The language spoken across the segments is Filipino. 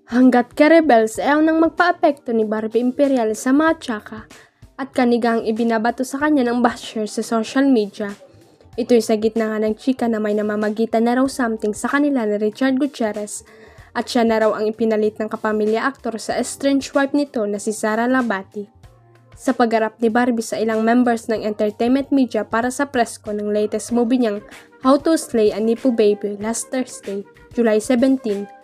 Hanggat ka-rebels ayaw nang magpa-apekto ni Barbie Imperial sa mga tsaka at kanigang ibinabato sa kanya ng basher sa social media. Ito'y sa gitna nga ng chika na may namamagitan na raw something sa kanila ni Richard Gutierrez at siya na raw ang ipinalit ng kapamilya aktor sa estranged wife nito na si Sara Labati. Sa pagharap ni Barbie sa ilang members ng entertainment media para sa presko ng latest movie niyang How to Slay a Nipo Baby last Thursday, July 17,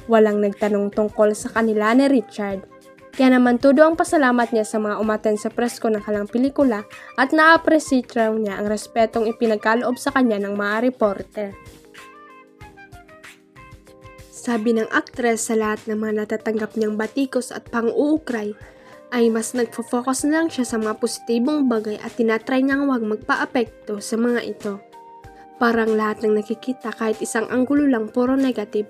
walang nagtanong tungkol sa kanila ni Richard. Kaya naman todo ang pasalamat niya sa mga umaten sa presko ng kalang pelikula at na-appreciate raw niya ang respetong ipinagkaloob sa kanya ng mga reporter. Sabi ng aktres sa lahat ng mga natatanggap niyang batikos at pang-uukray, ay mas nagfo-focus na lang siya sa mga positibong bagay at tinatry niyang huwag magpa-apekto sa mga ito. Parang lahat ng nakikita kahit isang anggulo lang puro negative.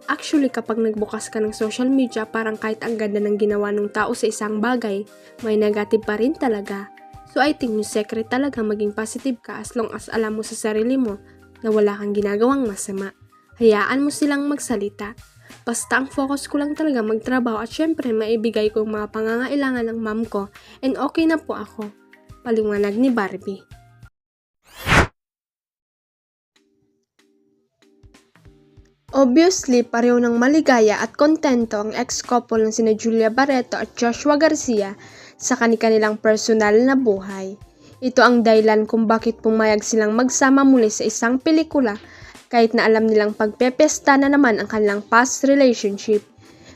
Actually, kapag nagbukas ka ng social media, parang kahit ang ganda ng ginawa ng tao sa isang bagay, may negative pa rin talaga. So I think yung secret talaga maging positive ka as long as alam mo sa sarili mo na wala kang ginagawang masama. Hayaan mo silang magsalita. Basta ang focus ko lang talaga magtrabaho at syempre maibigay ko mga pangangailangan ng mom ko and okay na po ako. Paliwanag ni Barbie. Obviously, pareho ng maligaya at kontento ang ex-couple ng sina Julia Barreto at Joshua Garcia sa kanilang personal na buhay. Ito ang dahilan kung bakit pumayag silang magsama muli sa isang pelikula kahit na alam nilang pagpepesta na naman ang kanilang past relationship.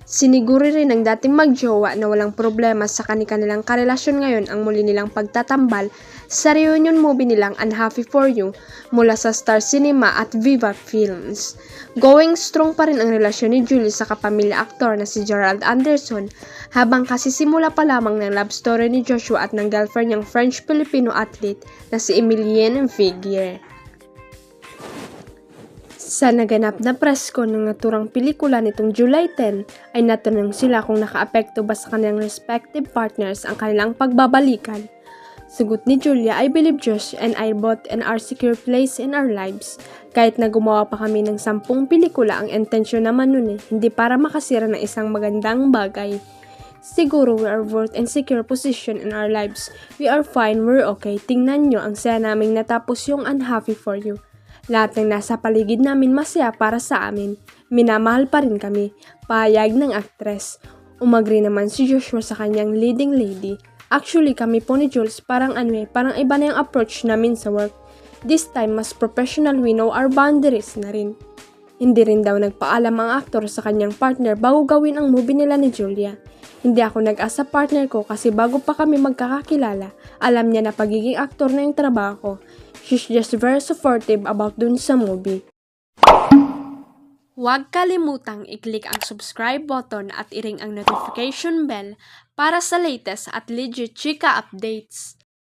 Siniguro rin ng dating magjowa na walang problema sa kanilang karelasyon ngayon ang muli nilang pagtatambal sa reunion movie nilang Unhappy For You mula sa Star Cinema at Viva Films. Going strong pa rin ang relasyon ni Julie sa kapamilya aktor na si Gerald Anderson habang kasisimula pa lamang ng love story ni Joshua at ng girlfriend niyang French-Filipino athlete na si Emilienne Figuier. Sa naganap na presko ng naturang pelikula nitong July 10 ay natanong sila kung nakaapekto ba sa kanilang respective partners ang kanilang pagbabalikan. Sagot ni Julia, I believe Josh and I both in our secure place in our lives. Kahit na gumawa pa kami ng 10 pelikula, ang intensyon naman nun hindi para makasira ng isang magandang bagay. Siguro we are both in secure position in our lives. We are fine, we're okay. Tingnan nyo, ang saya naming natapos yung Unhappy For You. Lahat ng nasa paligid namin masaya para sa amin. Minamahal pa rin kami. Pahayag ng aktres. Umagri naman si Joshua sa kanyang leading lady. Actually, kami po ni Jules parang iba na yung approach namin sa work. This time, mas professional, we know our boundaries na rin. Hindi rin daw nagpaalam ang aktor sa kanyang partner bago gawin ang movie nila ni Julia. Hindi ako nag-asa partner ko kasi bago pa kami magkakakilala, alam niya na pagiging aktor na yung trabaho ko. She's just very supportive about dun sa movie. Huwag kalimutang i-click ang subscribe button at i-ring ang notification bell para sa latest at legit chika updates.